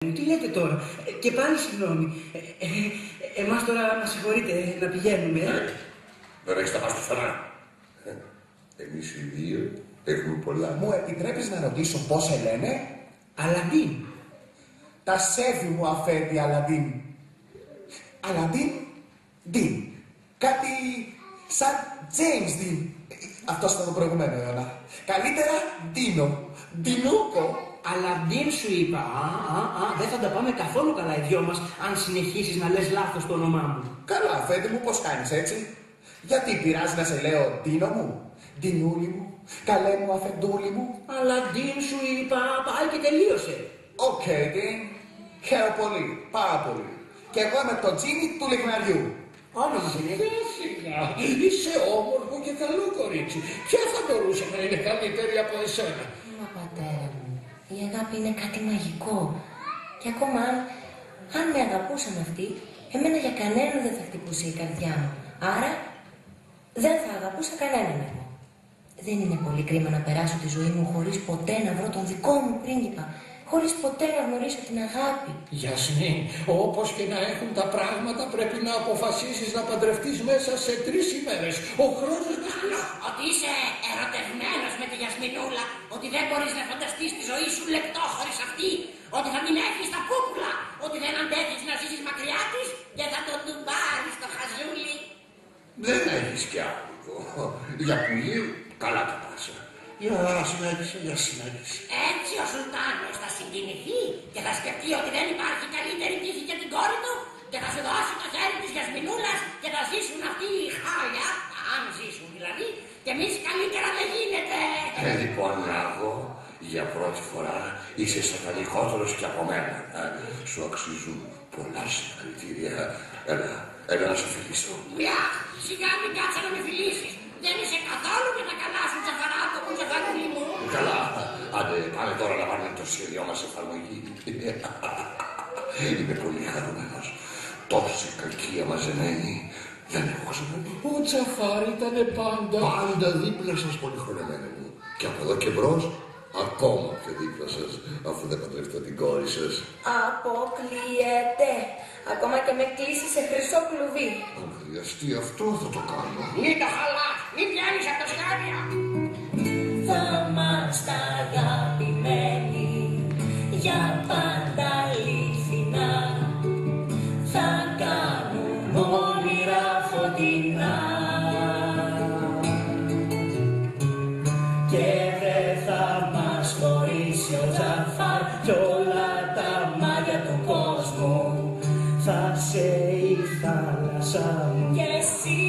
Τι λέτε τώρα, και πάλι συγγνώμη. Εμάς τώρα μας συγχωρείτε να πηγαίνουμε. Δεν έχεις τα πας πουθενά. Εμείς οι δύο έχουμε πολλά. Μου επιτρέπεις να ρωτήσω πώς σε λένε? Αλαντίν. Τα σέβη μου αφέντη Αλαντίν. Αλαντίν Ντίν. Κάτι σαν James Dean. Αυτός ήταν το προηγούμενο αιώνα. Καλύτερα Ντίνο. Ντινούκο. Αλαντίν σου είπα. Δεν θα τα πάμε καθόλου καλά οι δυο μας αν συνεχίσεις να λες λάθος το όνομά μου. Καλά, αφέντη μου, πώς κάνεις έτσι? Γιατί πειράζει να σε λέω Ντίνο μου, Ντινούλη μου, καλέ μου αφεντούλη μου? Αλαντίν σου είπα, πάει και τελείωσε. Οκ, Ντίν. Χαίρομαι πολύ, πάρα πολύ. Και εγώ είμαι το τζίνι του λιγναριού. Όνομα δεν είναι. Σιγά, είσαι όμορφο και καλό κορίτσι. Ποια θα μπορούσε να είναι καλύτερη από εσένα? Μα πατέρα μου, η αγάπη είναι κάτι μαγικό. Και ακόμα αν με αγαπούσαν αυτοί, εμένα για κανέναν δεν θα χτυπούσε η καρδιά μου. Άρα δεν θα αγαπούσα κανέναν εγώ. Δεν είναι πολύ κρίμα να περάσω τη ζωή μου χωρίς ποτέ να βρω τον δικό μου πρίγκιπα, χωρίς ποτέ να γνωρίσω την αγάπη. Γιασμίν, όπως και να έχουν τα πράγματα, πρέπει να αποφασίσεις να παντρευτείς μέσα σε 3 ημέρες. Ο χρόνος μας Ότι είσαι ερωτευμένος με τη Γιασμινούλα, ότι δεν μπορείς να φανταστείς τη ζωή σου λεπτό χωρίς αυτή, ότι θα μην έχεις τα πούπουλα, ότι δεν αντέχεις να ζήσεις μακριά της και θα τον ντουμπάρεις στο χαζούλι. Δεν έχεις κι άδικο. Για πουλίου, καλά τα πάσα. Για συνέχισε. Έτσι ο Σουλτάνος θα συγκινηθεί και θα σκεφτεί ότι δεν υπάρχει καλύτερη τύχη για την κόρη του και θα σου δώσει το χέρι της Γιασμινούλας και θα ζήσουν αυτοί οι χάλια, αν ζήσουν δηλαδή, και εμείς καλύτερα δεν γίνεται. Λοιπόν, Ναύο, για πρώτη φορά είσαι σατανικότερος και από μένα. Σου αξίζουν πολλά συγχαρητήρια. Έλα να σε φιλήσω. Μια, σιγά μην κάτσε να με φιλήσεις. Δεν είσαι καθόλου με τα καλά σου τσαφαράτο που τσαφαρούλι μου. Καλά, άντε πάμε τώρα να βάλουμε το σχέδιό μας εφαρμογή. Είμαι πολύ χαρούμενος. Τόση κακία μαζεμένη δεν έχω ξαναδεί. Ο Τζαφάρ ήταν πάντα. Πάντα δίπλα σας, πολυχρονεμένη μου. Και από εδώ και μπρος, ακόμα πιο δίπλα σας, αφού δεν παντρευτώ την κόρη σας. Αποκλείεται. Ακόμα και με κλείσει σε χρυσό κλουβί. Αν χρειαστεί αυτό θα το κάνω. Μην το χαλάς, μην πιάνεις από το σκάνια. Θα είμαστε αγαπημένοι για πάντα αληθινά. Θα κάνουμε όνειρα φωτεινά και δεν θα μας χωρίσει ο Τζαφάρ κι όλα τα μάγια του κόσμου. Θα σε η θάλασσα μου και εσύ